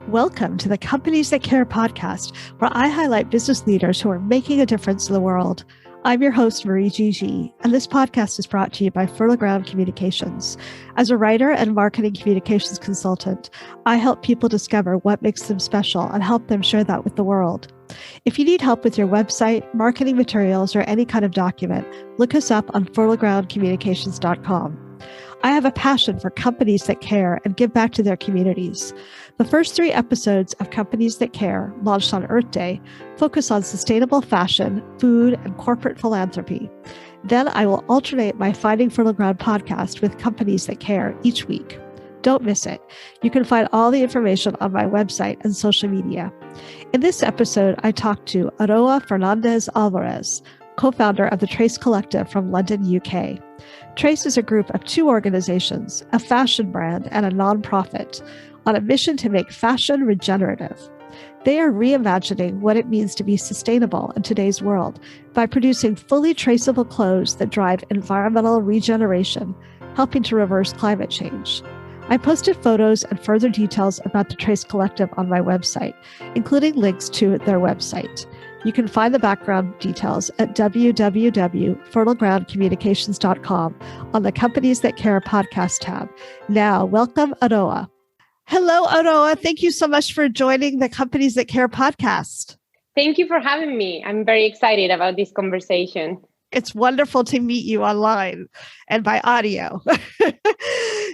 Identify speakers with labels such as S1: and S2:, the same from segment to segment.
S1: Welcome to the Companies That Care podcast, where I highlight business leaders who are making a difference in the world. I'm your host, Marie Gigi, and this podcast is brought to you by Fertile Ground Communications. As a writer and marketing communications consultant, I help people discover what makes them special and help them share that with the world. If you need help with your website, marketing materials, or any kind of document, look us up on fertilegroundcommunications.com. I have a passion for companies that care and give back to their communities. The first 3 episodes of Companies That Care, launched on Earth Day, focus on sustainable fashion, food, and corporate philanthropy. Then I will alternate my Finding Fertile Ground podcast with Companies That Care each week. Don't miss it. You can find all the information on my website and social media. In this episode, I talked to Aroa Fernandez Alvarez, co-founder of the Trace Collective from London, UK. Trace is a group of 2 organizations, a fashion brand and a nonprofit, on a mission to make fashion regenerative. They are reimagining what it means to be sustainable in today's world by producing fully traceable clothes that drive environmental regeneration, helping to reverse climate change. I posted photos and further details about the Trace Collective on my website, including links to their website. You can find the background details at www.fertilegroundcommunications.com on the Companies That Care podcast tab. Now, welcome, Aroa. Hello, Aroa. Thank you so much for joining the Companies That Care podcast.
S2: Thank you for having me. I'm very excited about this conversation.
S1: It's wonderful to meet you online and by audio.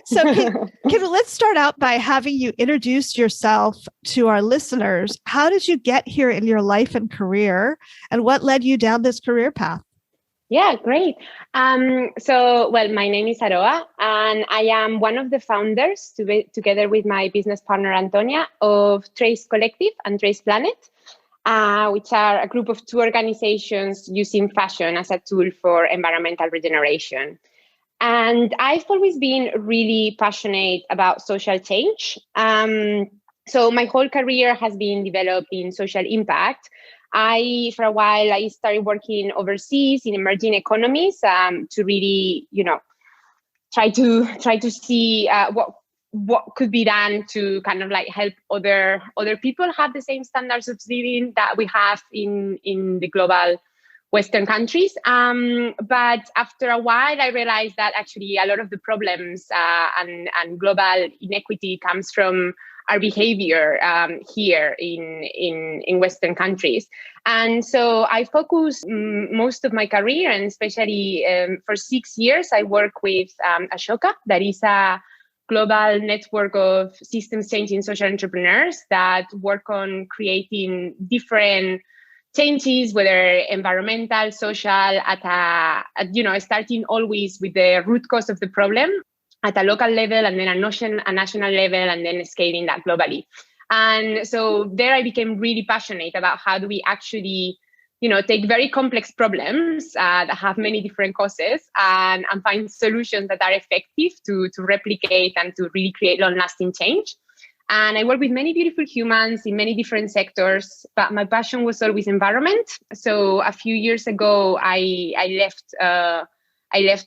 S1: So let's start out by having you introduce yourself to our listeners. How did you get here in your life and career, and what led you down this career path?
S2: Yeah, great. My name is Aroa, and I am one of the founders, together with my business partner, Antonia, of Trace Collective and Trace Planet, which are a group of 2 organizations using fashion as a tool for environmental regeneration. And I've always been really passionate about social change. So my whole career has been developed in social impact. For a while, I started working overseas in emerging economies to really, try to see what could be done to kind of like help other people have the same standards of living that we have in the global Western countries. But after a while, I realized that actually a lot of the problems and global inequity comes from our behavior here in Western countries. And so I focus most of my career, and especially for 6 years, I work with Ashoka, that is a global network of systems changing social entrepreneurs that work on creating different changes, whether environmental, social, starting always with the root cause of the problem at a local level, and then a national level, and then scaling that globally. And so there I became really passionate about how do we actually, take very complex problems that have many different causes and find solutions that are effective to replicate and to really create long-lasting change. And I work with many beautiful humans in many different sectors, but my passion was always environment. So a few years ago, I left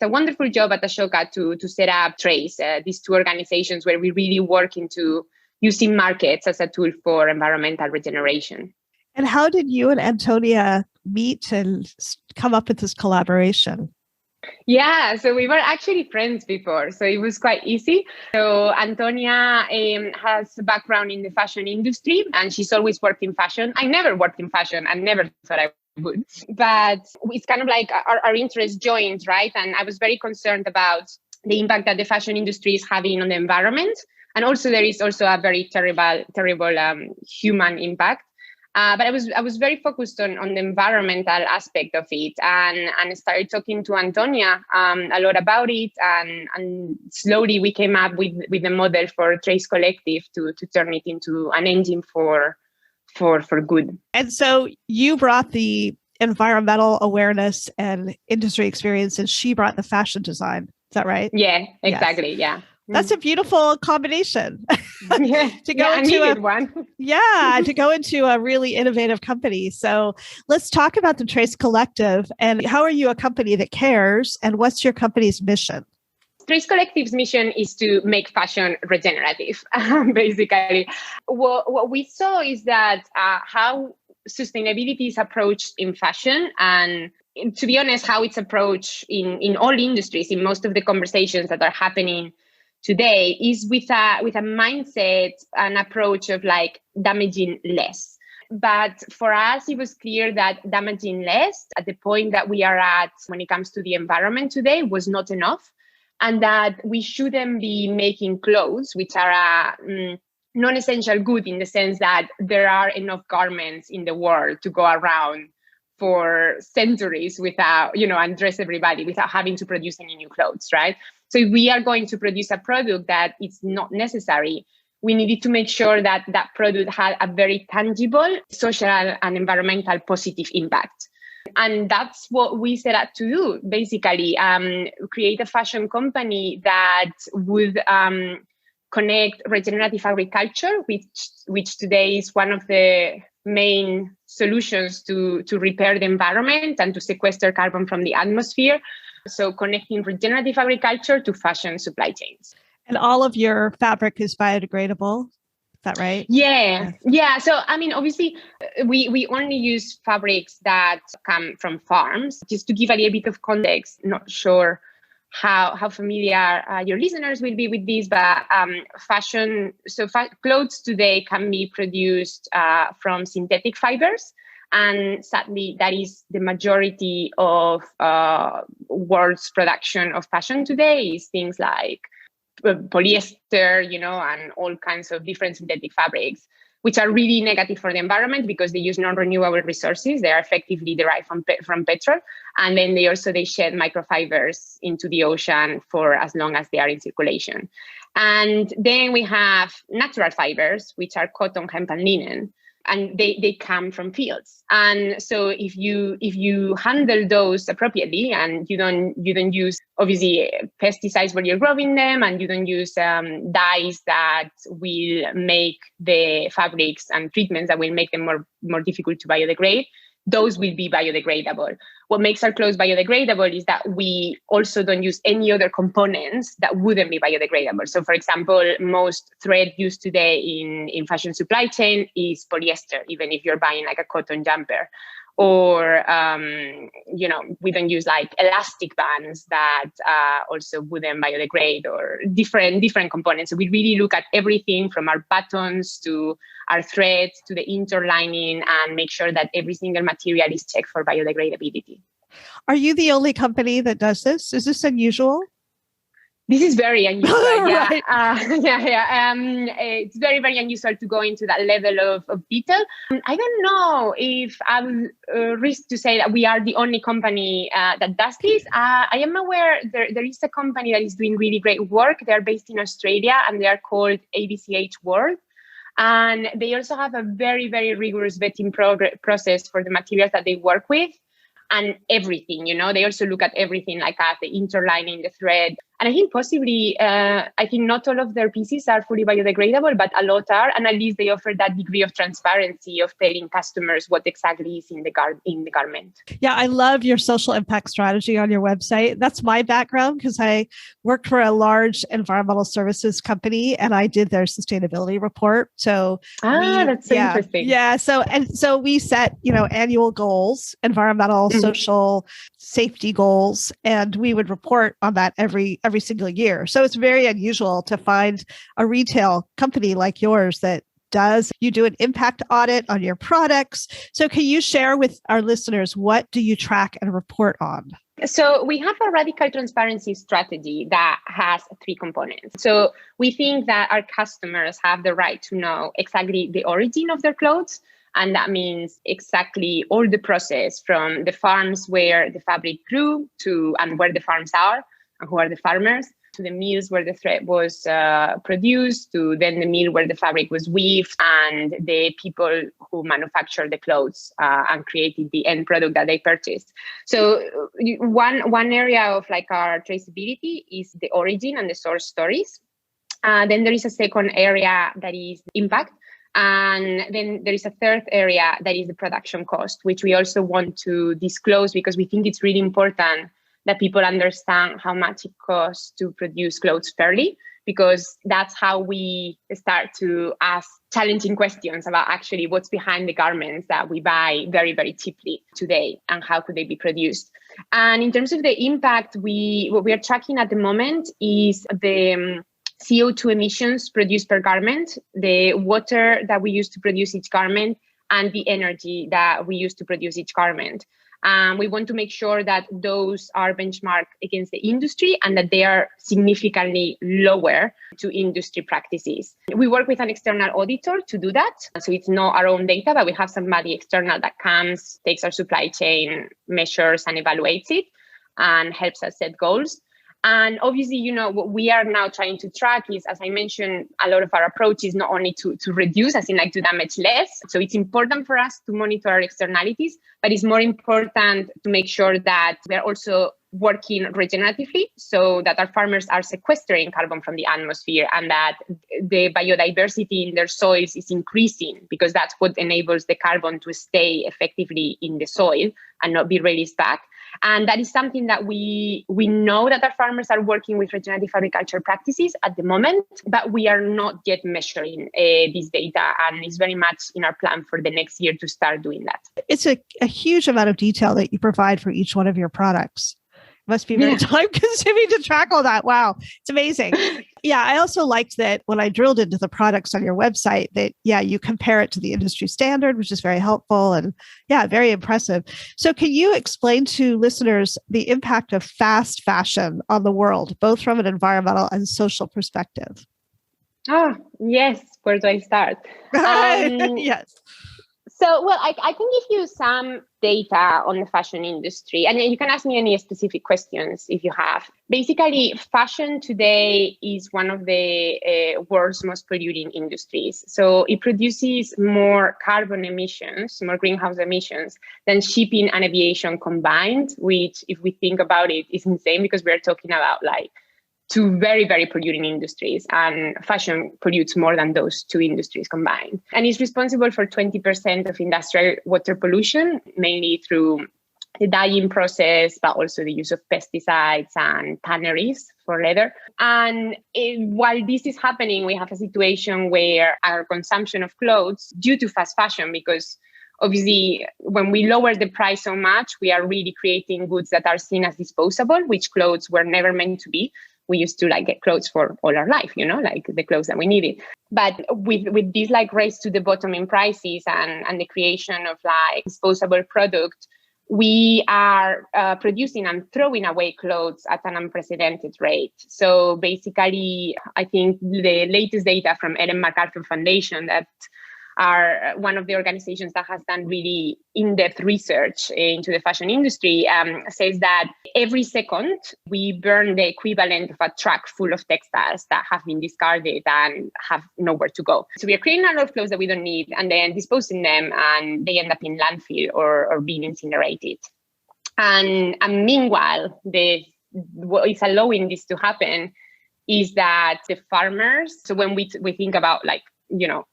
S2: a wonderful job at Ashoka to set up Trace, these 2 organizations where we really work into using markets as a tool for environmental regeneration.
S1: And how did you and Antonia meet and come up with this collaboration?
S2: Yeah, so we were actually friends before, so it was quite easy. So Antonia has a background in the fashion industry, and she's always worked in fashion. I never worked in fashion. I never thought I would, but it's kind of like our interests joined, right? And I was very concerned about the impact that the fashion industry is having on the environment. And also there is also a very terrible human impact. But I was very focused on the environmental aspect of it, and started talking to Antonia a lot about it, and slowly we came up with the model for Trace Collective to turn it into an engine for good.
S1: And so you brought the environmental awareness and industry experience, and she brought the fashion design. Is that right?
S2: Yeah, exactly. Yes. Yeah.
S1: That's a beautiful combination.
S2: to go
S1: into a really innovative company. So let's talk about the Trace Collective, and how are you a company that cares, and what's your company's mission?
S2: Trace Collective's mission is to make fashion regenerative, basically. What we saw is that how sustainability is approached in fashion, and to be honest, how it's approached in all industries, in most of the conversations that are happening today, is with a mindset, an approach of like damaging less. But for us, it was clear that damaging less at the point that we are at when it comes to the environment today was not enough, and that we shouldn't be making clothes, which are a non-essential good in the sense that there are enough garments in the world to go around for centuries without, and dress everybody without having to produce any new clothes, right? So if we are going to produce a product that is not necessary, we needed to make sure that that product had a very tangible social and environmental positive impact. And that's what we set out to do, basically, create a fashion company that would connect regenerative agriculture, which today is one of the main solutions to repair the environment and to sequester carbon from the atmosphere. So connecting regenerative agriculture to fashion supply chains.
S1: And all of your fabric is biodegradable. Is that right?
S2: Yeah. So, obviously, we only use fabrics that come from farms. Just to give a little bit of context, not sure how familiar your listeners will be with this, but fashion, clothes today can be produced from synthetic fibers. And sadly, that is the majority of world's production of fashion today, is things like polyester, and all kinds of different synthetic fabrics, which are really negative for the environment because they use non-renewable resources. They are effectively derived from petrol. And then they shed microfibers into the ocean for as long as they are in circulation. And then we have natural fibers, which are cotton, hemp, and linen. And they come from fields. And so if you handle those appropriately, and you don't use obviously pesticides where you're growing them, and you don't use dyes that will make the fabrics and treatments that will make them more difficult to biodegrade, those will be biodegradable. What makes our clothes biodegradable is that we also don't use any other components that wouldn't be biodegradable. So, for example, most thread used today in fashion supply chain is polyester, even if you're buying like a cotton jumper. Or, we don't use like elastic bands that also wouldn't biodegrade, or different components. So we really look at everything from our buttons to our threads to the interlining, and make sure that every single material is checked for biodegradability.
S1: Are you the only company that does this? Is this unusual?
S2: This is very unusual.
S1: Right.
S2: It's very, very unusual to go into that level of detail. I don't know if I will risk to say that we are the only company that does this. I am aware there is a company that is doing really great work. They are based in Australia, and they are called ABCH World. And they also have a very, very rigorous vetting process for the materials that they work with. And everything, they also look at everything like the interlining, the thread. And I think possibly, not all of their pieces are fully biodegradable, but a lot are. And at least they offer that degree of transparency of telling customers what exactly is in the garment.
S1: Yeah, I love your social impact strategy on your website. That's my background, because I worked for a large environmental services company and I did their sustainability report. So
S2: that's so interesting.
S1: Yeah. So we set, annual goals, environmental, social, safety goals, and we would report on that every single year. So it's very unusual to find a retail company like yours that you do an impact audit on your products. So can you share with our listeners, what do you track and report on?
S2: So we have a radical transparency strategy that has 3 components. So we think that our customers have the right to know exactly the origin of their clothes. And that means exactly all the process from the farms where the fabric grew to, and where the farms are and who are the farmers, to the mills where the thread was produced, to then the mill where the fabric was weaved, and the people who manufactured the clothes and created the end product that they purchased. So one area of like our traceability is the origin and the source stories. Then there is a second area that is impact. And then there is a third area that is the production cost, which we also want to disclose because we think it's really important that people understand how much it costs to produce clothes fairly, because that's how we start to ask challenging questions about actually what's behind the garments that we buy very, very cheaply today and how could they be produced. And in terms of the impact, what we are tracking at the moment is the CO2 emissions produced per garment, the water that we use to produce each garment, and the energy that we use to produce each garment. We want to make sure that those are benchmarked against the industry and that they are significantly lower to industry practices. We work with an external auditor to do that. So it's not our own data, but we have somebody external that comes, takes our supply chain, measures and evaluates it, and helps us set goals. And obviously, what we are now trying to track is, as I mentioned, a lot of our approach is not only to reduce, as in like to damage less. So it's important for us to monitor our externalities, but it's more important to make sure that we're also working regeneratively so that our farmers are sequestering carbon from the atmosphere and that the biodiversity in their soils is increasing, because that's what enables the carbon to stay effectively in the soil and not be released back. And that is something that we know that our farmers are working with regenerative agriculture practices at the moment, but we are not yet measuring this data. And it's very much in our plan for the next year to start doing that.
S1: It's a huge amount of detail that you provide for each one of your products. Must be very time consuming to track all that. Wow. It's amazing. Yeah. I also liked that when I drilled into the products on your website that, you compare it to the industry standard, which is very helpful and very impressive. So can you explain to listeners the impact of fast fashion on the world, both from an environmental and social perspective?
S2: Oh, yes. Where do I start?
S1: Yes.
S2: So, well, I can give you some data on the fashion industry, and you can ask me any specific questions if you have. Basically, fashion today is one of the world's most polluting industries. So it produces more carbon emissions, more greenhouse emissions than shipping and aviation combined, which, if we think about it, is insane because we're talking about like two very, very polluting industries, and fashion pollutes more than those two industries combined. And it's responsible for 20% of industrial water pollution, mainly through the dyeing process, but also the use of pesticides and tanneries for leather. And while this is happening, we have a situation where our consumption of clothes due to fast fashion, because obviously, when we lower the price so much, we are really creating goods that are seen as disposable, which clothes were never meant to be. We used to get clothes for all our life, like the clothes that we needed. But with this race to the bottom in prices and the creation of disposable product, we are producing and throwing away clothes at an unprecedented rate. So basically, I think the latest data from Ellen MacArthur Foundation, that are one of the organizations that has done really in-depth research into the fashion industry, says that every second we burn the equivalent of a truck full of textiles that have been discarded and have nowhere to go. So we are creating a lot of clothes that we don't need and then disposing them, and they end up in landfill or being incinerated. And meanwhile, what is allowing this to happen is that the farmers, so when we think about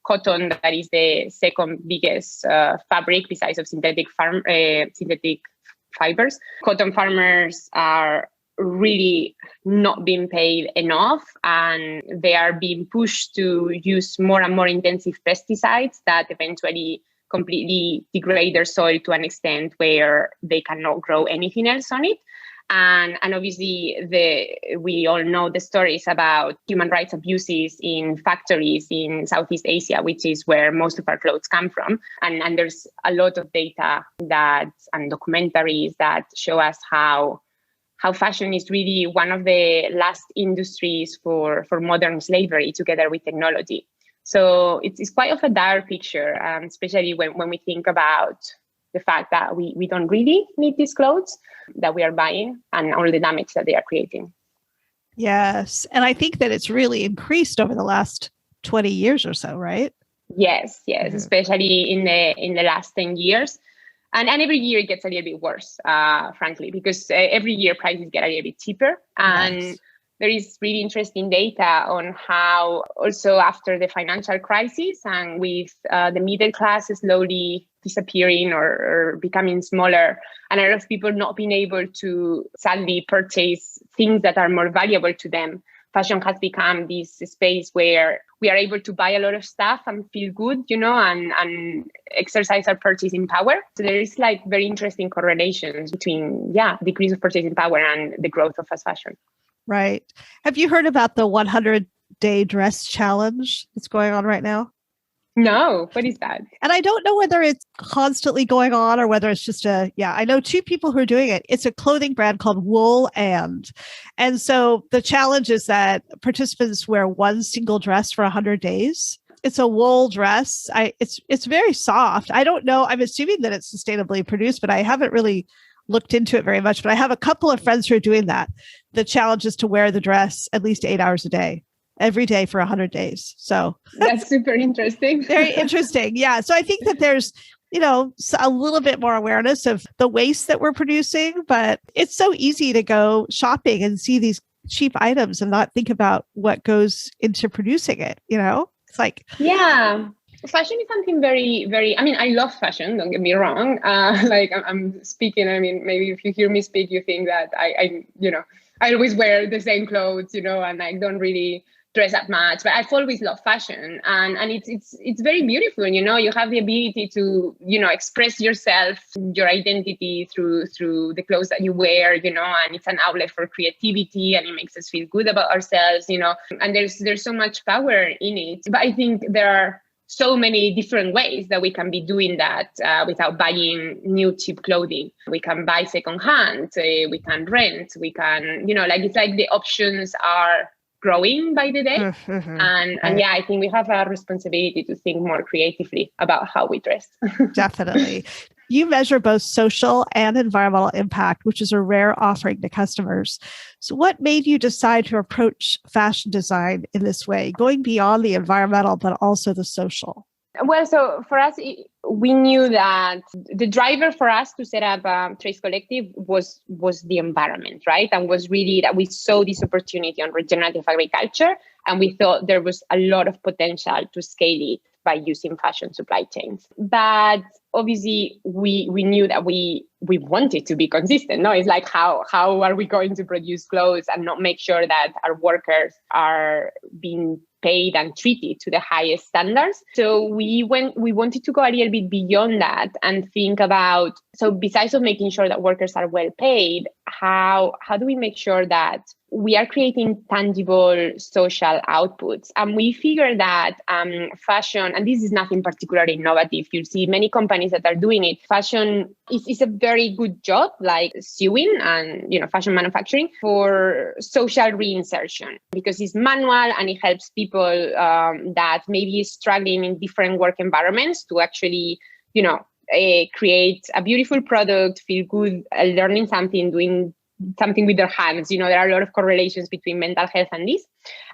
S2: cotton, that is the second biggest fabric besides of synthetic fibers. Cotton farmers are really not being paid enough, and they are being pushed to use more and more intensive pesticides that eventually completely degrade their soil to an extent where they cannot grow anything else on it. And obviously, we all know the stories about human rights abuses in factories in Southeast Asia, which is where most of our clothes come from. And there's a lot of data and documentaries that show us how fashion is really one of the last industries for modern slavery, together with technology. So it's quite of a dire picture, especially when we think about the fact that we don't really need these clothes that we are buying and all the damage that they are creating.
S1: Yes. And I think that it's really increased over the last 20 years or so, right?
S2: Yes, mm-hmm. Especially in the last 10 years. And every year it gets a little bit worse, frankly, because every year prices get a little bit cheaper. And there is really interesting data on how also after the financial crisis and with the middle class slowly disappearing or becoming smaller, and a lot of people not being able to sadly purchase things that are more valuable to them, fashion has become this space where we are able to buy a lot of stuff and feel good, and exercise our purchasing power. So there is like very interesting correlations between, decrease of purchasing power and the growth of fast fashion.
S1: Right. Have you heard about the 100-day dress challenge that's going on right now?
S2: No, what is that?
S1: And I don't know whether it's constantly going on or whether it's just I know two people who are doing it. It's a clothing brand called Wool and so the challenge is that participants wear one single dress for 100 days. It's a wool dress. It's very soft. I don't know. I'm assuming that it's sustainably produced, but I haven't really looked into it very much. But I have a couple of friends who are doing that. The challenge is to wear the dress at least 8 hours a day, every day for 100 days. So
S2: that's super interesting.
S1: Very interesting. Yeah. So I think that there's, a little bit more awareness of the waste that we're producing, but it's so easy to go shopping and see these cheap items and not think about what goes into producing it. It's like,
S2: fashion is something very, very, I love fashion, don't get me wrong. I'm speaking, maybe if you hear me speak, you think that I always wear the same clothes, and I don't really dress up much, but I've always loved fashion, and it's very beautiful. You have the ability to express yourself, your identity through the clothes that you wear, and it's an outlet for creativity, and it makes us feel good about ourselves, and there's so much power in it. But I think there are so many different ways that we can be doing that without buying new cheap clothing. We can buy secondhand, we can rent, we can, it's like the options are growing by the day.
S1: Mm-hmm.
S2: And I think we have a responsibility to think more creatively about how we dress.
S1: Definitely. You measure both social and environmental impact, which is a rare offering to customers. So what made you decide to approach fashion design in this way, going beyond the environmental, but also the social?
S2: Well, so for us, we knew that the driver for us to set up Trace Collective was the environment, right? And was really that we saw this opportunity on regenerative agriculture, and we thought there was a lot of potential to scale it by using fashion supply chains. But obviously, we knew that we wanted to be consistent. No, it's like how are we going to produce clothes and not make sure that our workers are being paid and treated to the highest standards? So we wanted to go a little bit beyond that and think about, so besides of making sure that workers are well paid, how do we make sure that we are creating tangible social outputs? And we figured that fashion, and this is nothing particularly innovative, you see many companies that are doing it. Fashion is a very good job, like sewing and fashion manufacturing, for social reinsertion, because it's manual and it helps people that maybe struggling in different work environments to actually create a beautiful product, feel good, learning something, doing something with their hands. There are a lot of correlations between mental health and this.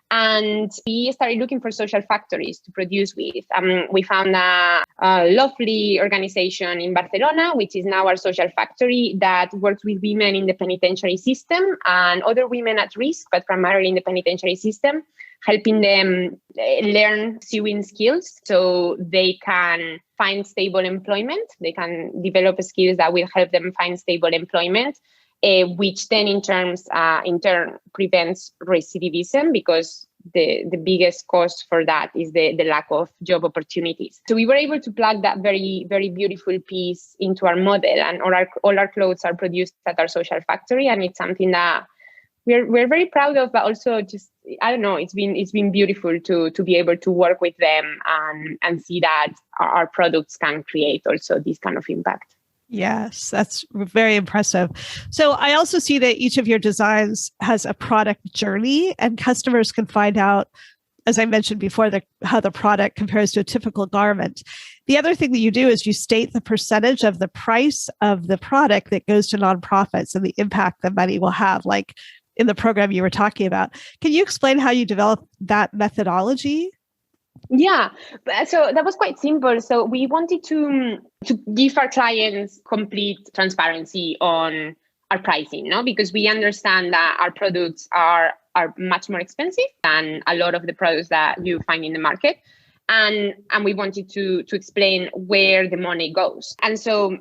S2: And we started looking for social factories to produce with. We found a lovely organization in Barcelona, which is now our social factory, that works with women in the penitentiary system and other women at risk, but primarily in the penitentiary system, helping them learn sewing skills so they can find stable employment. They can develop skills that will help them find stable employment, which then in turn prevents recidivism, because the biggest cost for that is the lack of job opportunities. So we were able to plug that very, very beautiful piece into our model, and all our clothes are produced at our social factory, and it's something that we're very proud of, but also just, I don't know, it's been beautiful to be able to work with them and see that our products can create also this kind of impact.
S1: Yes, that's very impressive. So I also see that each of your designs has a product journey, and customers can find out, as I mentioned before, how the product compares to a typical garment. The other thing that you do is you state the percentage of the price of the product that goes to nonprofits and the impact that money will have, like in the program you were talking about. Can you explain how you developed that methodology?
S2: Yeah, so that was quite simple. So we wanted to give our clients complete transparency on our pricing, no? Because we understand that our products are are much more expensive than a lot of the products that you find in the market. And we wanted to explain where the money goes. And so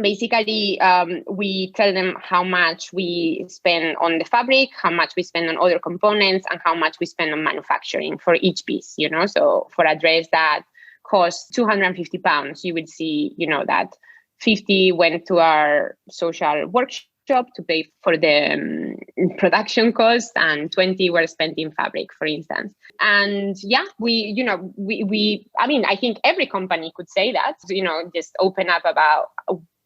S2: basically, we tell them how much we spend on the fabric, how much we spend on other components, and how much we spend on manufacturing for each piece, So for a dress that costs £250, you would see, that 50 went to our social workshop to pay for the production costs, and 20 were spent in fabric, for instance. And yeah, I think every company could say that, just open up about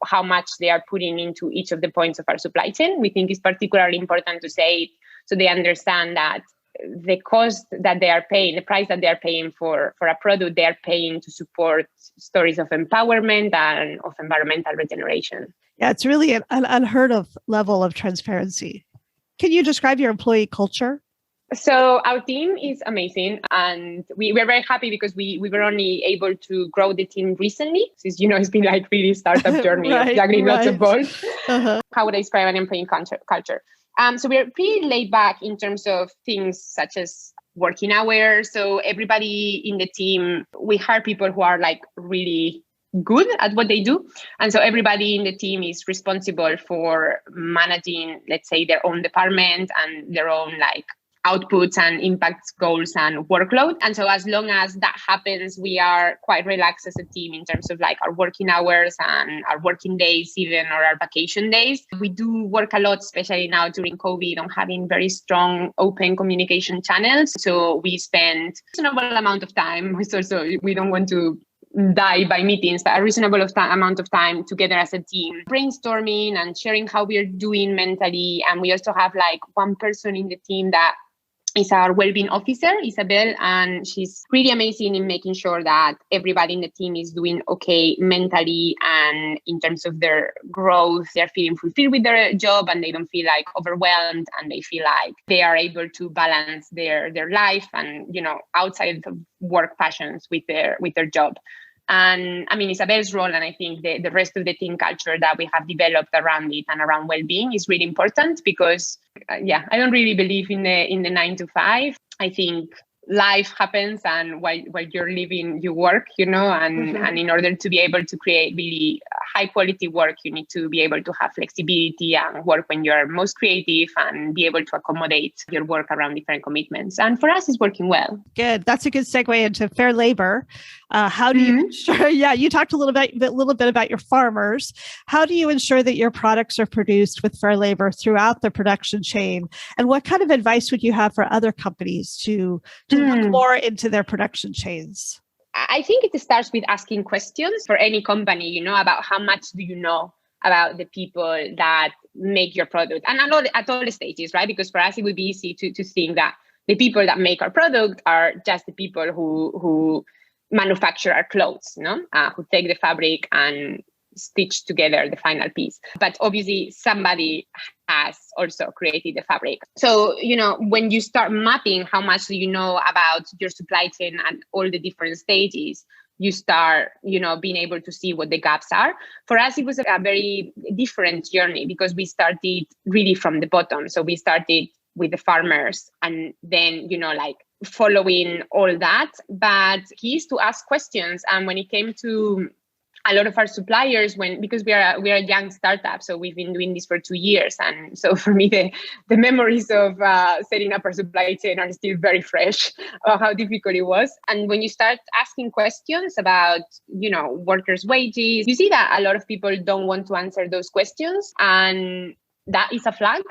S2: how much they are putting into each of the points of our supply chain. We think it's particularly important to say it so they understand that the cost that they are paying, the price that they are paying for a product, they are paying to support stories of empowerment and of environmental regeneration.
S1: Yeah, it's really an unheard of level of transparency. Can you describe your employee culture?
S2: So our team is amazing, and we're very happy because we were only able to grow the team recently. Since, it's been like really startup journey of juggling lots of balls. Uh-huh. How would I describe an employee culture? So we're pretty laid back in terms of things such as working hours. So everybody in the team, we hire people who are like really good at what they do. And so everybody in the team is responsible for managing, let's say, their own department and their own outputs and impacts goals and workload. And so as long as that happens, we are quite relaxed as a team in terms of our working hours and our working days, even, or our vacation days. We do work a lot, especially now during COVID, on having very strong open communication channels. So we spend a reasonable amount of time. We don't want to die by meetings, but a reasonable amount of time together as a team, brainstorming and sharing how we're doing mentally. And we also have one person in the team that is our well-being officer, Isabel, and she's really amazing in making sure that everybody in the team is doing okay mentally, and in terms of their growth, they're feeling fulfilled with their job and they don't feel overwhelmed, and they feel like they are able to balance their life and, outside of work passions with their job. And Isabel's role, and I think the rest of the team culture that we have developed around it and around well-being is really important because, I don't really believe in the 9 to 5. I think life happens, and while you're living, you work, and in order to be able to create really high quality work, you need to be able to have flexibility and work when you're most creative and be able to accommodate your work around different commitments. And for us, it's working well.
S1: Good. That's a good segue into fair labor. How do you ensure? Yeah, you talked a little bit about your farmers. How do you ensure that your products are produced with fair labor throughout the production chain? And what kind of advice would you have for other companies to look more into their production chains?
S2: I think it starts with asking questions for any company, about how much do you know about the people that make your product, and at all the stages, right? Because for us, it would be easy to think that the people that make our product are just the people who manufacture our clothes, who take the fabric and stitch together the final piece. But obviously, somebody has also created the fabric. So, when you start mapping how much do you know about your supply chain and all the different stages, you start, being able to see what the gaps are. For us, it was a very different journey because we started really from the bottom. So we started with the farmers and then, following all that. But key is to ask questions. And when it came to a lot of our suppliers, because we are a young startup, so we've been doing this for 2 years, and so for me the memories of setting up our supply chain are still very fresh of how difficult it was. And when you start asking questions about workers' wages, you see that a lot of people don't want to answer those questions, and that is a flag.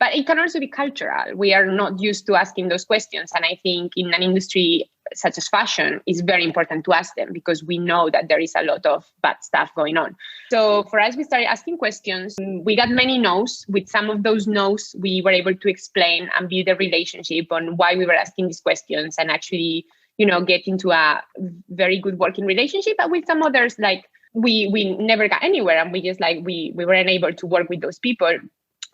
S2: But it can also be cultural. We are not used to asking those questions. And I think in an industry such as fashion, it's very important to ask them because we know that there is a lot of bad stuff going on. So for us, we started asking questions. We got many no's. With some of those no's, we were able to explain and build a relationship on why we were asking these questions and actually, get into a very good working relationship. But with some others, we never got anywhere, and we just we were unable to work with those people.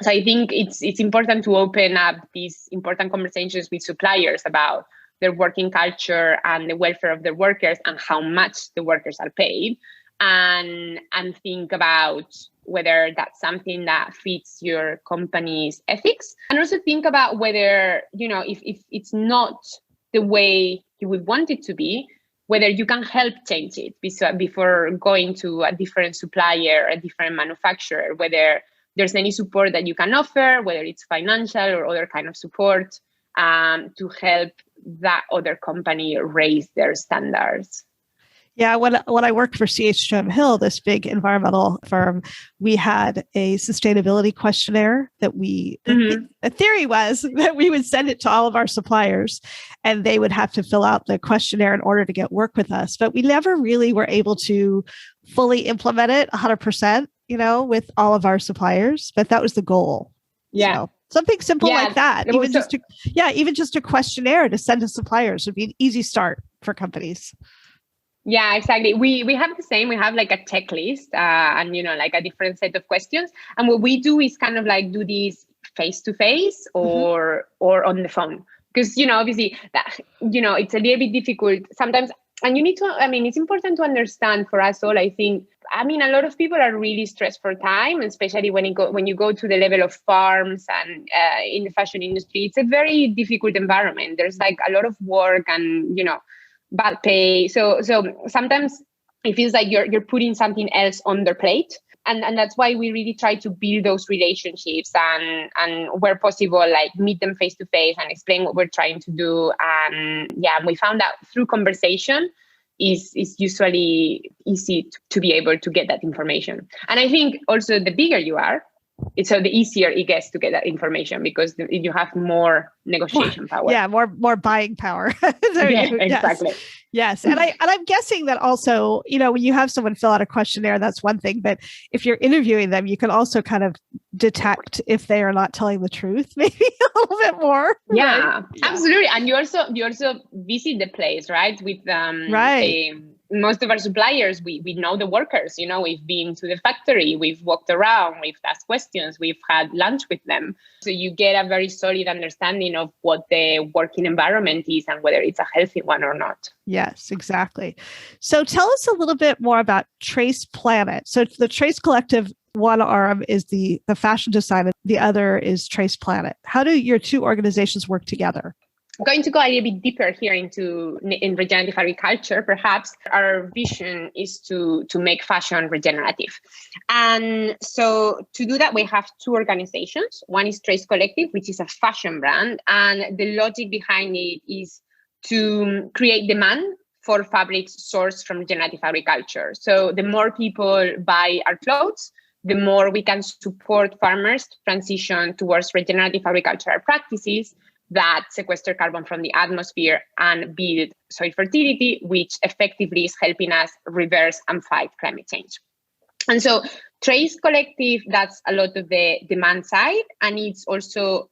S2: So I think it's important to open up these important conversations with suppliers about their working culture and the welfare of their workers and how much the workers are paid. and think about whether that's something that fits your company's ethics, and also think about whether, if it's not the way you would want it to be, whether you can help change it before going to a different supplier, a different manufacturer, whether there's any support that you can offer, whether it's financial or other kind of support, to help that other company raise their standards.
S1: Yeah, when I worked for CH2M Hill, this big environmental firm, we had a sustainability questionnaire that the theory was that we would send it to all of our suppliers and they would have to fill out the questionnaire in order to get work with us. But we never really were able to fully implement it 100%, with all of our suppliers. But that was the goal.
S2: Yeah.
S1: So something simple like that, even just a questionnaire to send to suppliers would be an easy start for companies.
S2: Yeah, exactly. We have the same. We have like a checklist and, like a different set of questions. And what we do is kind of like do these face-to-face or on the phone. Because, obviously, that, it's a little bit difficult sometimes. And you need to, it's important to understand for us all, I think, a lot of people are really stressed for time, especially when you go to the level of farms and in the fashion industry. It's a very difficult environment. There's like a lot of work and, bad pay. So sometimes it feels like you're putting something else on their plate. And that's why we really try to build those relationships and where possible, like meet them face to face and explain what we're trying to do. And we found out through conversation is usually easy to be able to get that information. And I think also the bigger you are, so the easier it gets to get that information because you have more negotiation power.
S1: Yeah, more buying power.
S2: Exactly.
S1: Yes. And I'm guessing that also, when you have someone fill out a questionnaire, that's one thing. But if you're interviewing them, you can also kind of detect if they are not telling the truth, maybe a little bit more.
S2: Yeah, absolutely. And you also visit the place, right? With most of our suppliers, we know the workers, we've been to the factory, we've walked around, we've asked questions, we've had lunch with them. So you get a very solid understanding of what the working environment is and whether it's a healthy one or not.
S1: Yes, exactly. So tell us a little bit more about Trace Planet. So the Trace Collective, one arm is the fashion design, the other is Trace Planet. How do your two organizations work together?
S2: I'm going to go a little bit deeper here in regenerative agriculture. Perhaps our vision is to make fashion regenerative. And so to do that, we have two organizations. One is Trace Collective, which is a fashion brand. And the logic behind it is to create demand for fabrics sourced from regenerative agriculture. So the more people buy our clothes, the more we can support farmers to transition towards regenerative agricultural practices that sequester carbon from the atmosphere and build soil fertility, which effectively is helping us reverse and fight climate change. And so Trace Collective, that's a lot of the demand side. And it's also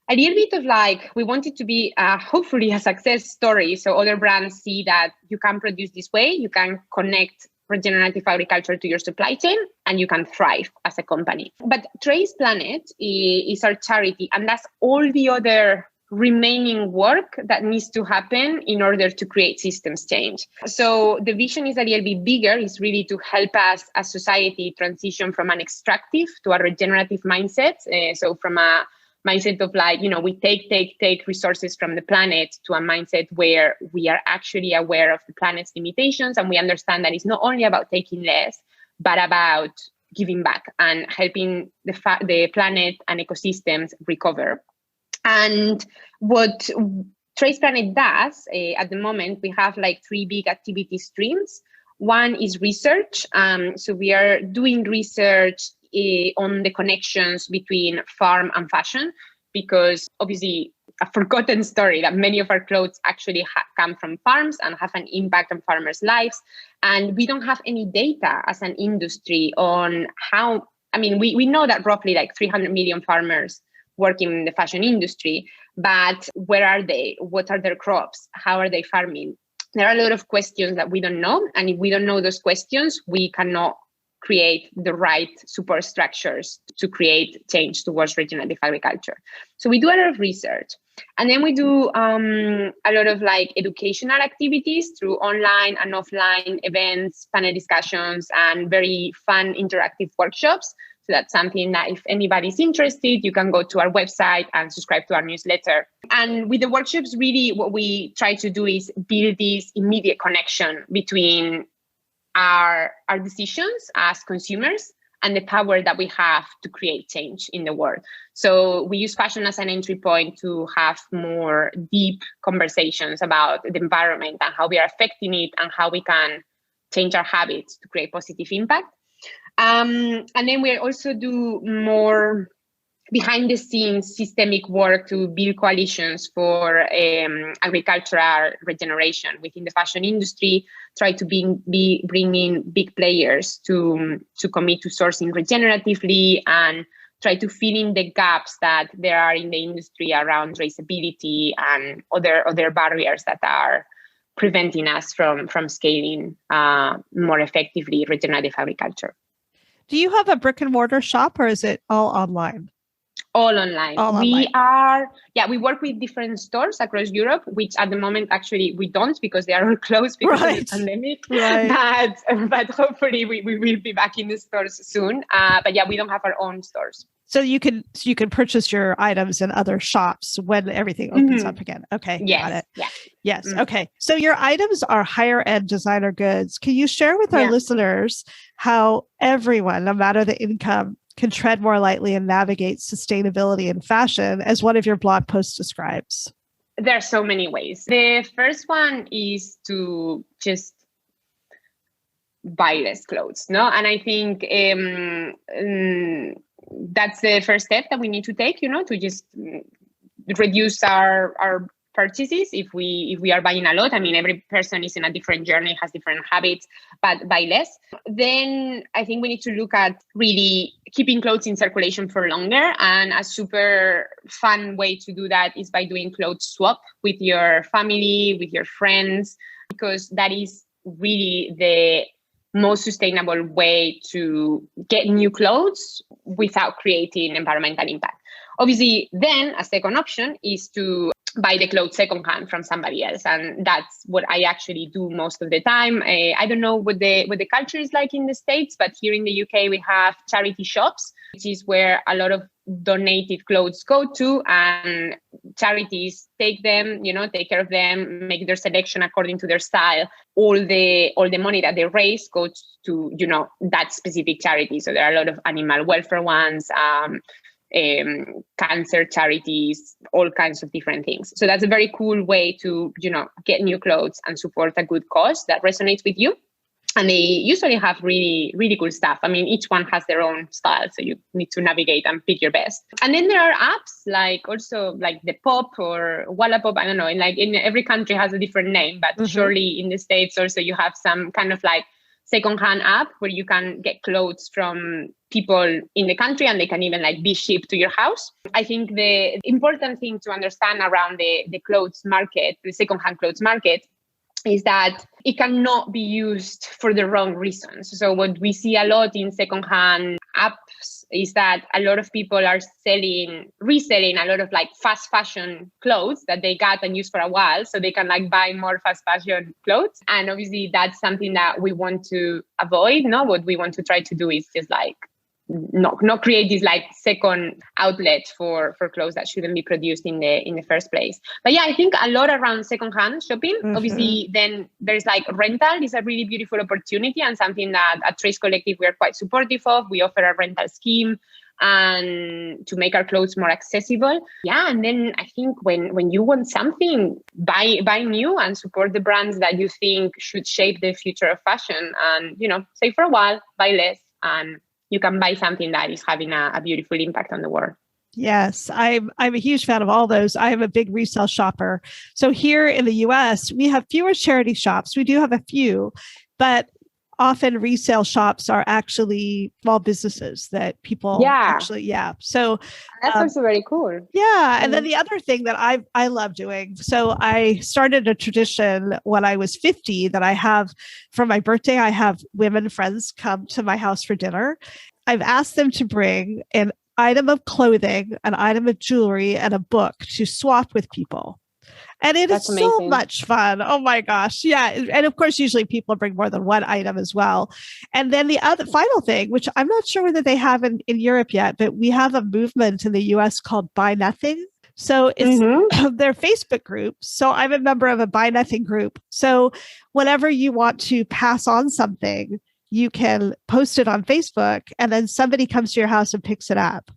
S2: a little bit of like, we want it to be hopefully a success story. So other brands see that you can produce this way, you can connect regenerative agriculture to your supply chain, and you can thrive as a company. But Trace Planet is our charity, and that's all the other remaining work that needs to happen in order to create systems change. So the vision is a little bit bigger. It's really to help us as society transition from an extractive to a regenerative mindset. So from a mindset of like, we take resources from the planet to a mindset where we are actually aware of the planet's limitations. And we understand that it's not only about taking less, but about giving back and helping the planet and ecosystems recover. And what Trace Planet does, at the moment, we have like three big activity streams. One is research. So we are doing research on the connections between farm and fashion, because obviously a forgotten story that many of our clothes actually come from farms and have an impact on farmers' lives. And we don't have any data as an industry on how, we know that roughly like 300 million farmers working in the fashion industry, but where are they? What are their crops? How are they farming? There are a lot of questions that we don't know. And if we don't know those questions, we cannot create the right support structures to create change towards regenerative agriculture. So we do a lot of research. And then we do a lot of like educational activities through online and offline events, panel discussions, and very fun interactive workshops. So that's something that if anybody's interested, you can go to our website and subscribe to our newsletter. And with the workshops, really what we try to do is build this immediate connection between our decisions as consumers and the power that we have to create change in the world. So we use fashion as an entry point to have more deep conversations about the environment and how we are affecting it and how we can change our habits to create positive impact. And then we also do more behind the scenes systemic work to build coalitions for agricultural regeneration within the fashion industry, try to bring in big players to commit to sourcing regeneratively and try to fill in the gaps that there are in the industry around traceability and other barriers that are preventing us from scaling more effectively regenerative agriculture.
S1: Do you have a brick and mortar shop or is it all online?
S2: All online. We work with different stores across Europe, which at the moment actually we don't because they are all closed because of the pandemic. Right. But hopefully we will be back in the stores soon. But yeah, we don't have our own stores.
S1: So you can purchase your items in other shops when everything opens up again. Okay,
S2: yes.
S1: Got it.
S2: Yeah.
S1: Yes. Okay. So your items are higher end designer goods. Can you share with our listeners how everyone, no matter the income, can tread more lightly and navigate sustainability in fashion, as one of your blog posts describes?
S2: There are so many ways. The first one is to just buy less clothes, no? And I think that's the first step that we need to take, to just reduce our purchases if we are buying a lot. I mean, every person is in a different journey, has different habits, but buy less. Then I think we need to look at really keeping clothes in circulation for longer. And a super fun way to do that is by doing clothes swap with your family, with your friends, because that is really the most sustainable way to get new clothes without creating environmental impact. Obviously, then a second option is to buy the clothes secondhand from somebody else, and that's what I actually do most of the time. I don't know what the culture is like in the States, but here in the UK we have charity shops, which is where a lot of donated clothes go to, and charities take them, take care of them, make their selection according to their style. All the money that they raise goes to that specific charity. So there are a lot of animal welfare ones, cancer charities, all kinds of different things. So that's a very cool way to, get new clothes and support a good cause that resonates with you. And they usually have really, really cool stuff. I mean, each one has their own style, so you need to navigate and pick your best. And then there are apps like the Pop or Wallapop. I don't know, in every country has a different name, but surely in the States also you have some kind of secondhand app where you can get clothes from people in the country and they can even be shipped to your house. I think the important thing to understand around the clothes market, the secondhand clothes market, is that it cannot be used for the wrong reasons. So what we see a lot in secondhand apps is that a lot of people are reselling a lot of fast fashion clothes that they got and used for a while, so they can buy more fast fashion clothes. And obviously that's something that we want to avoid. No, what we want to try to do is just not create this second outlet for clothes that shouldn't be produced in the first place. But yeah, I think a lot around secondhand shopping. Obviously, then there's rental is a really beautiful opportunity and something that at Trace Collective we are quite supportive of. We offer a rental scheme and to make our clothes more accessible. Yeah, and then I think when you want something, buy new and support the brands that you think should shape the future of fashion. And save for a while, buy less, and you can buy something that is having a beautiful impact on the world.
S1: Yes, I'm a huge fan of all those. I am a big resale shopper. So here in the US, we have fewer charity shops. We do have a few, but often resale shops are actually small businesses that people So
S2: that's also very cool.
S1: Yeah. And then the other thing that I love doing. So I started a tradition when I was 50 that I have for my birthday, I have women friends come to my house for dinner. I've asked them to bring an item of clothing, an item of jewelry, and a book to swap with people. And it is so much fun. Oh my gosh. Yeah. And of course, usually people bring more than one item as well. And then the other final thing, which I'm not sure whether they have in Europe yet, but we have a movement in the US called Buy Nothing. So it's their Facebook group. So I'm a member of a Buy Nothing group. So whenever you want to pass on something, you can post it on Facebook and then somebody comes to your house and picks it up.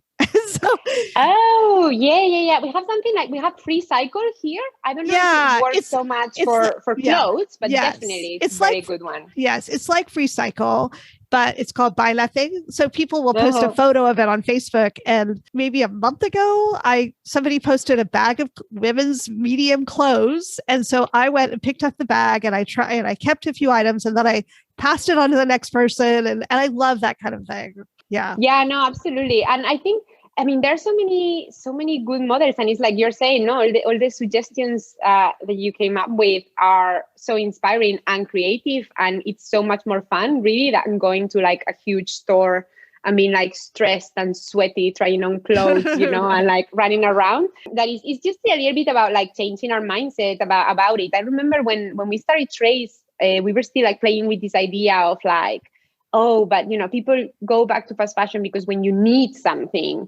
S2: Yeah. We have something like we have free cycle here. I don't know if it works so much for clothes, but definitely it's a very good one.
S1: Yes, it's like free cycle, but it's called Buy Nothing. So people will post a photo of it on Facebook. And maybe a month ago, somebody posted a bag of women's medium clothes. And so I went and picked up the bag and I kept a few items and then I passed it on to the next person. And I love that kind of thing. Yeah.
S2: Yeah, no, absolutely. And I mean, there's so many good models, and it's like you're saying, no, all the suggestions that you came up with are so inspiring and creative, and it's so much more fun, really, than going to like a huge store. I mean, like stressed and sweaty, trying on clothes, and like running around. It's just a little bit about like changing our mindset about it. I remember when we started Trace, we were still like playing with this idea of like, oh, but people go back to fast fashion because when you need something,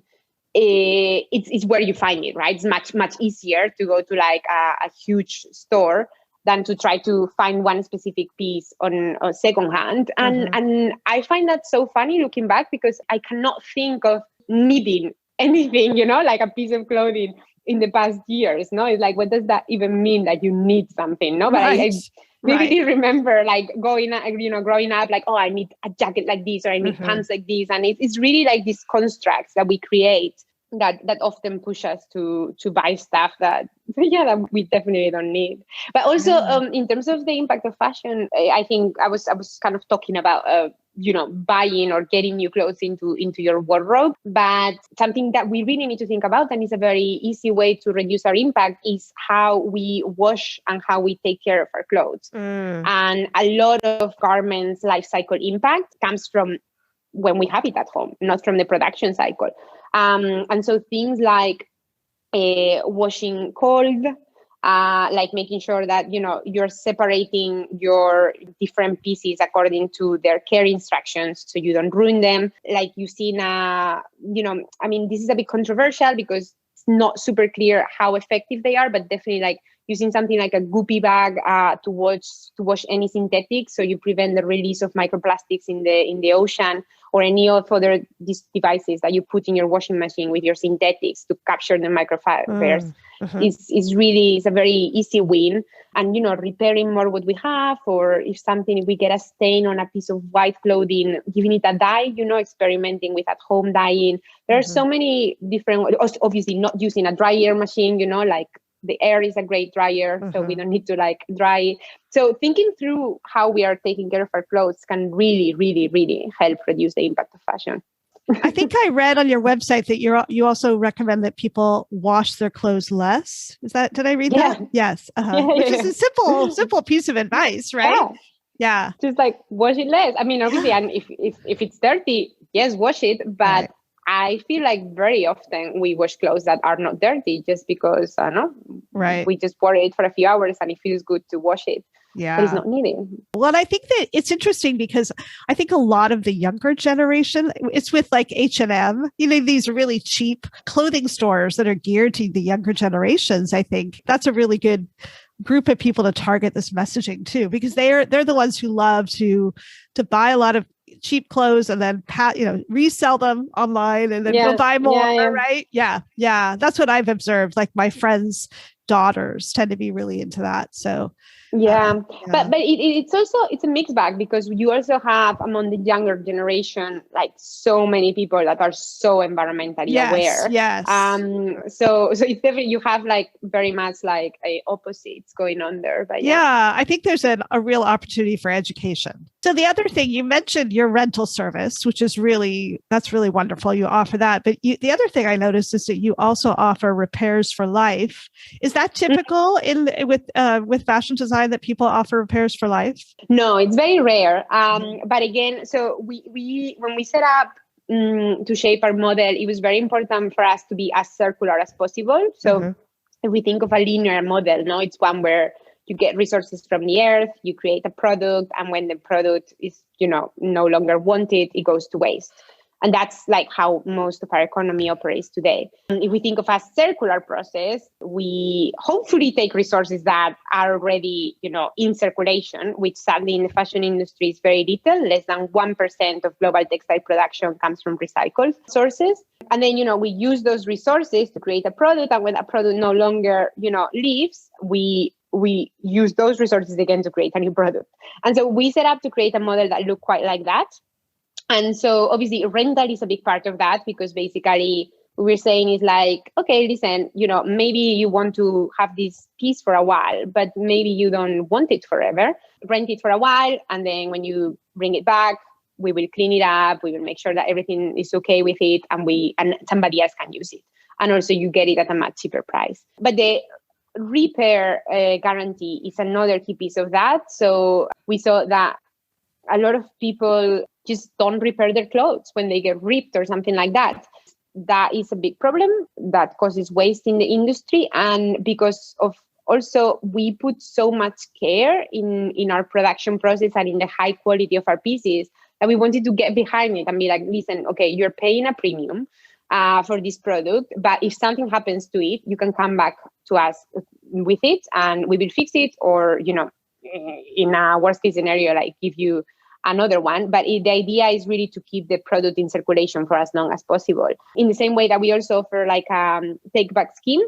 S2: it's where you find it, right? It's much easier to go to like a huge store than to try to find one specific piece on secondhand. And I find that so funny looking back because I cannot think of needing anything, like a piece of clothing in the past years. No, it's like, what does that even mean that you need something? No, but I vividly remember like growing up, like, oh, I need a jacket like this, or I need pants like this. And it's really like these constructs that we create that often push us to buy stuff that we definitely don't need. But also in terms of the impact of fashion, I think I was kind of talking about buying or getting new clothes into your wardrobe. But something that we really need to think about, and is a very easy way to reduce our impact, is how we wash and how we take care of our clothes. And a lot of garments life cycle impact comes from when we have it at home, not from the production cycle. And so things like washing cold, like making sure that you're separating your different pieces according to their care instructions so you don't ruin them. Like you've seen I mean, this is a bit controversial because it's not super clear how effective they are, but definitely like using something like a goopy bag to wash any synthetics, so you prevent the release of microplastics in the ocean, or any of other these devices that you put in your washing machine with your synthetics to capture the microfibers. It's a very easy win. And repairing more what we have, or if we get a stain on a piece of white clothing, giving it a dye, experimenting with at home dyeing. There are so many different, obviously not using a dryer machine, like the air is a great dryer, so we don't need to like dry. So thinking through how we are taking care of our clothes can really, really, really help reduce the impact of fashion.
S1: I think I read on your website that you also recommend that people wash their clothes less. Did I read that? Yes. Which is a simple piece of advice, right? Yeah.
S2: Just like wash it less. I mean, obviously, and if it's dirty, yes, wash it, but I feel like very often we wash clothes that are not dirty just because, we just wore it for a few hours and it feels good to wash it.
S1: Yeah.
S2: But it's not needed.
S1: Well, I think that it's interesting because I think a lot of the younger generation, it's with like H&M, these really cheap clothing stores that are geared to the younger generations. I think that's a really good group of people to target this messaging too, because they're the ones who love to buy a lot of cheap clothes and then resell them online and then go buy more, right? Yeah. That's what I've observed. Like my friends' daughters tend to be really into that. So but it's a mixed bag, because you also have among the younger generation like so many people that are so environmentally aware. So it's definitely, you have like very much like opposites going on there. But I think there's a real opportunity for education. So the other thing, you mentioned your rental service, which is that's really wonderful. You offer that, but the other thing I noticed is that you also offer repairs for life. Is that typical with fashion design, that people offer repairs for life?
S2: No, it's very rare. But again, so we when we set up to shape our model, it was very important for us to be as circular as possible. So if we think of a linear model, no, it's one where you get resources from the earth, you create a product, and when the product is, no longer wanted, it goes to waste. And that's like how most of our economy operates today. And if we think of a circular process, we hopefully take resources that are already, in circulation, which sadly in the fashion industry is very little. Less than 1% of global textile production comes from recycled sources. And then, we use those resources to create a product. And when a product no longer, leaves, we use those resources again to create a new product. And so we set up to create a model that looked quite like that. And so obviously rental is a big part of that, because basically what we're saying is like, okay, listen, maybe you want to have this piece for a while, but maybe you don't want it forever. Rent it for a while. And then when you bring it back, we will clean it up. We will make sure that everything is okay with it, and somebody else can use it. And also you get it at a much cheaper price. But the repair guarantee is another key piece of that. So we saw that a lot of people just don't repair their clothes when they get ripped or something like that. That is a big problem that causes waste in the industry. And because of also we put so much care in our production process and in the high quality of our pieces that we wanted to get behind it and be like, listen, okay, you're paying a premium for this product, but if something happens to it, you can come back to us with it and we will fix it, or, in a worst case scenario, like give you another one. But the idea is really to keep the product in circulation for as long as possible. In the same way that we also offer like a take back scheme,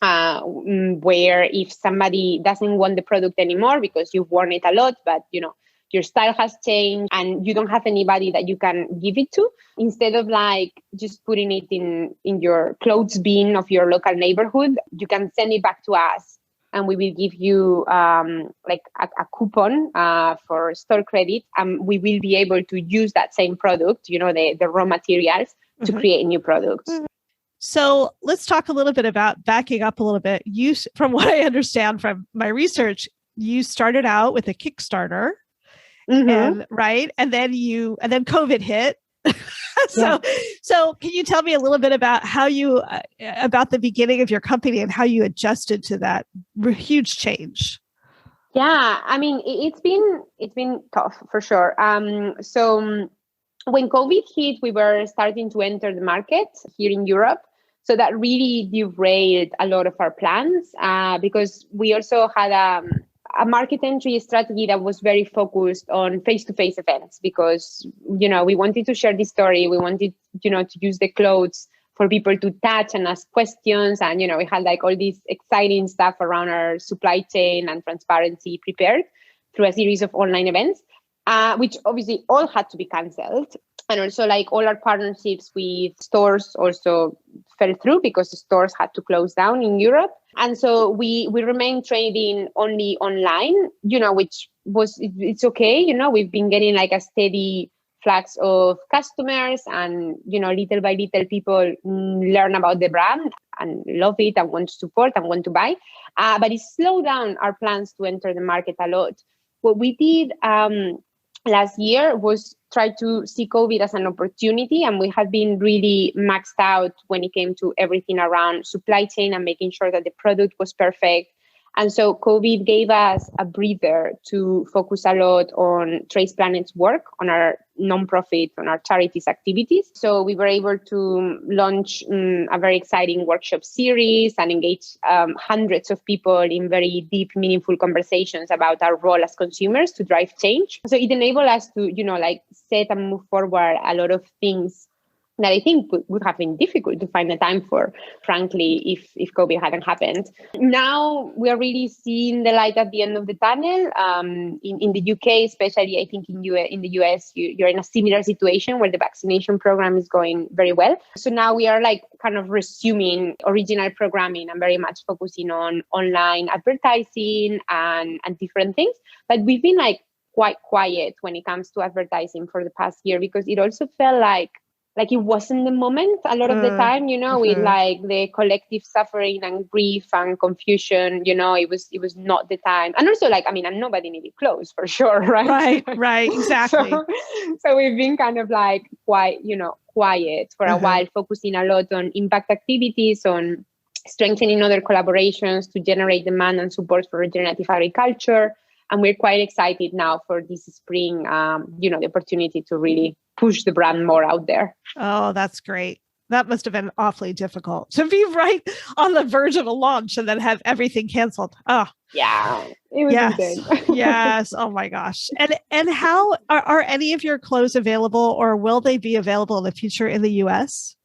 S2: where if somebody doesn't want the product anymore because you've worn it a lot, but your style has changed and you don't have anybody that you can give it to, instead of like just putting it in your clothes bin of your local neighborhood, you can send it back to us. And we will give you like a coupon for store credit, and we will be able to use that same product, the raw materials, to create new products.
S1: So let's talk a little bit about backing up a little bit. You, from what I understand from my research, you started out with a Kickstarter, and then COVID hit. So can you tell me a little bit about how you, about the beginning of your company and how you adjusted to that huge change?
S2: Yeah, I mean, it's been tough for sure. So when COVID hit, we were starting to enter the market here in Europe. So that really derailed a lot of our plans because we also had a market entry strategy that was very focused on face-to-face events, because, we wanted to share this story. We wanted, to use the clothes for people to touch and ask questions. And, we had like all this exciting stuff around our supply chain and transparency prepared through a series of online events, which obviously all had to be canceled. And also like all our partnerships with stores also fell through because the stores had to close down in Europe. And so we remained trading only online, which it's okay. We've been getting like a steady flux of customers, and, little by little people learn about the brand and love it and want to support and want to buy. But it slowed down our plans to enter the market a lot. What we did last year was try to see COVID as an opportunity, and we had been really maxed out when it came to everything around supply chain and making sure that the product was perfect. And so COVID gave us a breather to focus a lot on Trace Planet's work, on our nonprofit, on our charities activities. So we were able to launch a very exciting workshop series and engage hundreds of people in very deep, meaningful conversations about our role as consumers to drive change. So it enabled us to, set and move forward a lot of things that I think would have been difficult to find the time for, frankly, if COVID hadn't happened. Now we are really seeing the light at the end of the tunnel. In the UK, especially, I think in the US, you're in a similar situation where the vaccination program is going very well. So now we are like kind of resuming original programming and very much focusing on online advertising and different things. But we've been like quite quiet when it comes to advertising for the past year, because it also felt like it wasn't the moment a lot of the time, with like the collective suffering and grief and confusion, it was not the time. And also and nobody needed clothes for sure, right?
S1: Right, exactly.
S2: So we've been kind of like quite quiet for a while, focusing a lot on impact activities, on strengthening other collaborations to generate demand and support for regenerative agriculture. And we're quite excited now for this spring, the opportunity to really push the brand more out there.
S1: Oh, that's great. That must have been awfully difficult to be right on the verge of a launch and then have everything canceled. Oh,
S2: yeah, it was insane.
S1: Yes. Oh my gosh. And how are any of your clothes available, or will they be available in the future in the US?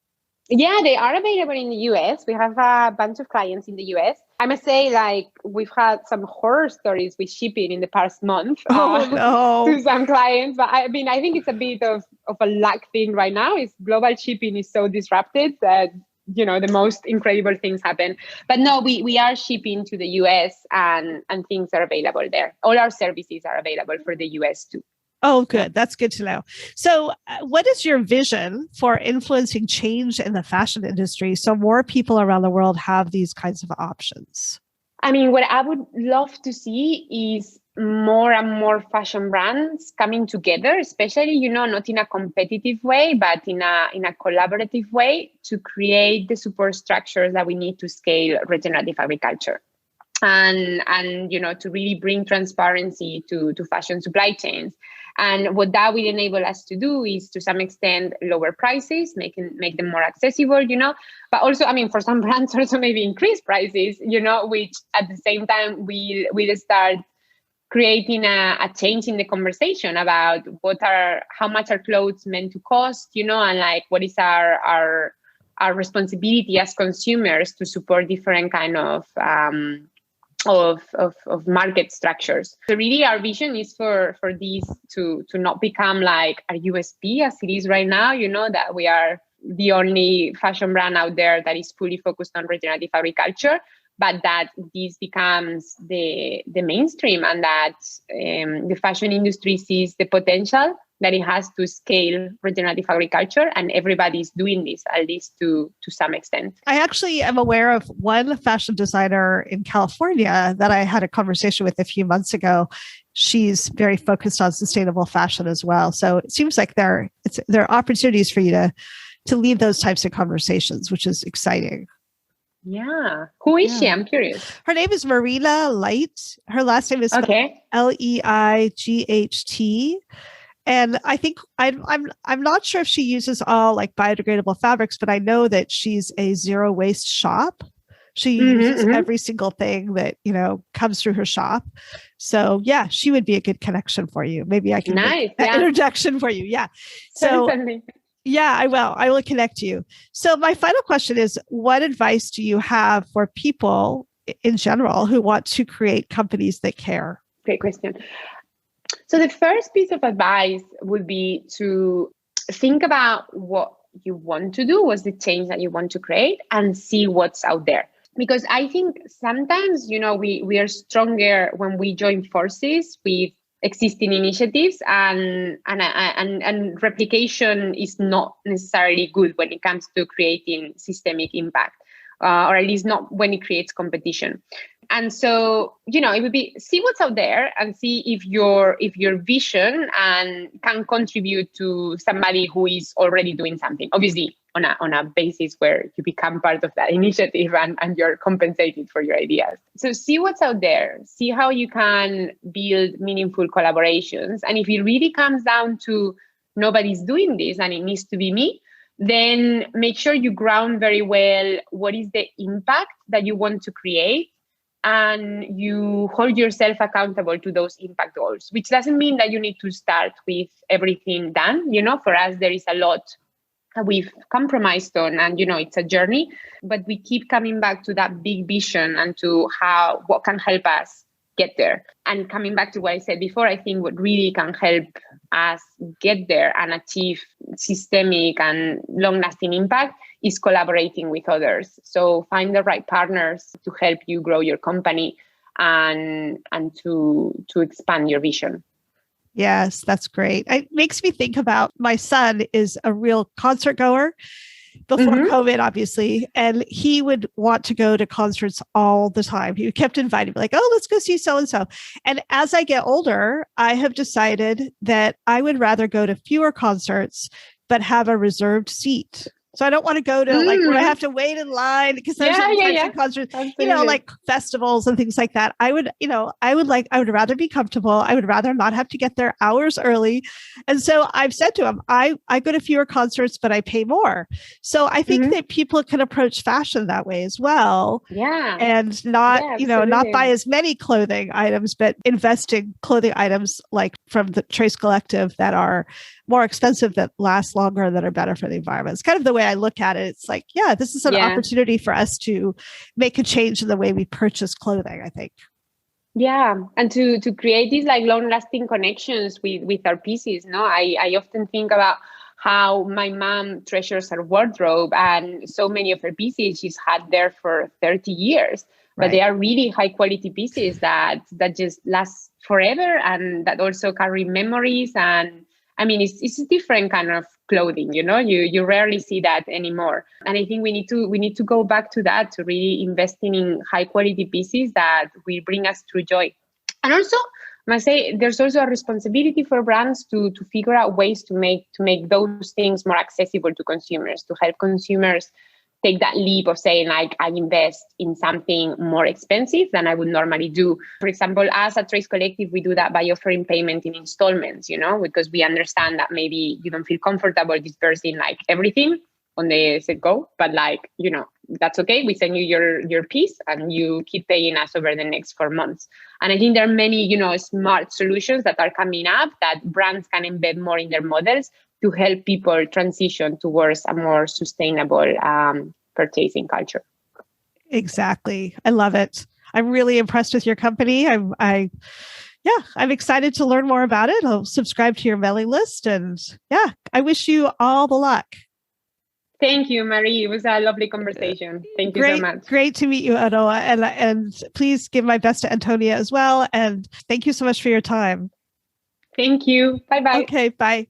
S2: Yeah, they are available in the US. We have a bunch of clients in the US. I must say, we've had some horror stories with shipping in the past month to some clients. But I think it's a bit of a luck thing right now. Is global shipping is so disrupted that, the most incredible things happen. But no, we are shipping to the US and things are available there. All our services are available for the US too.
S1: Oh, good. That's good to know. So what is your vision for influencing change in the fashion industry so more people around the world have these kinds of options?
S2: I mean, what I would love to see is more and more fashion brands coming together, especially, not in a competitive way, but in a collaborative way to create the support structures that we need to scale regenerative agriculture. And to really bring transparency to fashion supply chains. And what that will enable us to do is, to some extent, lower prices, make them more accessible, but also, for some brands also maybe increase prices, which at the same time will start creating a change in the conversation about how much are clothes meant to cost, and what is our responsibility as consumers to support different kind of market structures. So really our vision is for these to not become like a USP as it is right now, that we are the only fashion brand out there that is fully focused on regenerative agriculture, but that this becomes the mainstream, and that the fashion industry sees the potential that it has to scale regenerative agriculture, and everybody's doing this, at least to some extent.
S1: I actually am aware of one fashion designer in California that I had a conversation with a few months ago. She's very focused on sustainable fashion as well. So it seems like there are opportunities for you to lead those types of conversations, which is exciting.
S2: Yeah. Who is she? I'm curious.
S1: Her name is Marina Light. Her last name is Leight. And I think I'm not sure if she uses all biodegradable fabrics, but I know that she's a zero waste shop. She uses every single thing that, comes through her shop. So yeah, she would be a good connection for you. Maybe I can make that introduction for you. Yeah. So yeah, I will connect you. So my final question is, what advice do you have for people in general who want to create companies that care?
S2: Great question. So the first piece of advice would be to think about what you want to do, what's the change that you want to create, and see what's out there. Because I think sometimes, we are stronger when we join forces with existing initiatives, and replication is not necessarily good when it comes to creating systemic impact, or at least not when it creates competition. And so, it would be see what's out there and see if your vision can contribute to somebody who is already doing something. Obviously, on a basis where you become part of that initiative and you're compensated for your ideas. So see what's out there. See how you can build meaningful collaborations. And if it really comes down to nobody's doing this and it needs to be me, then make sure you ground very well what is the impact that you want to create. And you hold yourself accountable to those impact goals, which doesn't mean that you need to start with everything done. For us, there is a lot we've compromised on, and, it's a journey, but we keep coming back to that big vision and to what can help us get there. And coming back to what I said before, I think what really can help us get there and achieve systemic and long-lasting impact is collaborating with others. So find the right partners to help you grow your company and to expand your vision.
S1: Yes, that's great. It makes me think about my son is a real concert goer before COVID, obviously, and he would want to go to concerts all the time. He kept inviting me, let's go see so-and-so. And as I get older, I have decided that I would rather go to fewer concerts, but have a reserved seat. So I don't want to go to like where I have to wait in line, because there's types of concerts,
S2: Absolutely.
S1: like festivals and things like that. I would rather be comfortable. I would rather not have to get there hours early. And so I've said to them, I go to fewer concerts, but I pay more. So I think that people can approach fashion that way as well.
S2: Yeah.
S1: And not, not buy as many clothing items, but invest in clothing items like from the Trace Collective that are more expensive, that last longer, that are better for the environment. It's kind of the way I look at it. It's like, this is an opportunity for us to make a change in the way we purchase clothing, I think.
S2: Yeah. And to create these like long lasting connections with our pieces. No, I often think about how my mom treasures her wardrobe, and so many of her pieces she's had there for 30 years. But they are really high quality pieces that just last forever, and that also carry memories. And I mean, it's a different kind of clothing, you rarely see that anymore. And I think we need to go back to that, to really investing in high quality pieces that will bring us true joy. And also, I must say, there's also a responsibility for brands to figure out ways to make those things more accessible to consumers, to help consumers take that leap of saying, like, I invest in something more expensive than I would normally do. For example, as a Trace Collective, we do that by offering payment in installments, because we understand that maybe you don't feel comfortable dispersing like everything on the set go, but like, that's okay. We send you your piece and you keep paying us over the next 4 months. And I think there are many, smart solutions that are coming up that brands can embed more in their models to help people transition towards a more sustainable purchasing culture.
S1: Exactly. I love it. I'm really impressed with your company. I'm excited to learn more about it. I'll subscribe to your mailing list, and I wish you all the luck.
S2: Thank you, Marie. It was a lovely conversation. Thank you so much.
S1: Great to meet you, Aroa. And please give my best to Antonia as well. And thank you so much for your time.
S2: Thank you. Bye-bye.
S1: Okay, bye.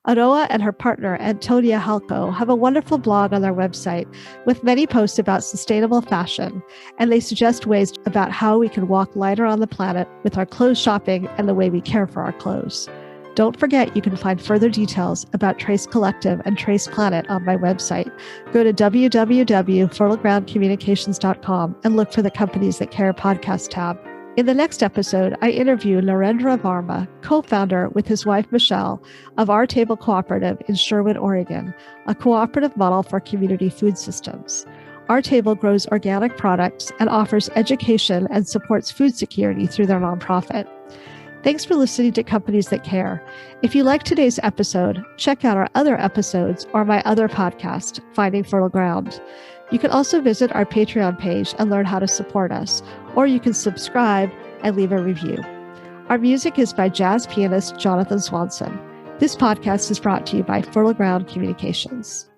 S1: Aroa and her partner, Antonia Halko, have a wonderful blog on their website with many posts about sustainable fashion, and they suggest ways about how we can walk lighter on the planet with our clothes shopping and the way we care for our clothes. Don't forget, you can find further details about Trace Collective and Trace Planet on my website. Go to www.fertlegroundcommunications.com and look for the Companies That Care podcast tab. In the next episode, I interview Narendra Varma, co-founder with his wife, Michelle, of Our Table Cooperative in Sherwood, Oregon, a cooperative model for community food systems. Our Table grows organic products and offers education and supports food security through their nonprofit. Thanks for listening to Companies That Care. If you like today's episode, check out our other episodes or my other podcast, Finding Fertile Ground. You can also visit our Patreon page and learn how to support us, or you can subscribe and leave a review. Our music is by jazz pianist Jonathan Swanson. This podcast is brought to you by Fertile Ground Communications.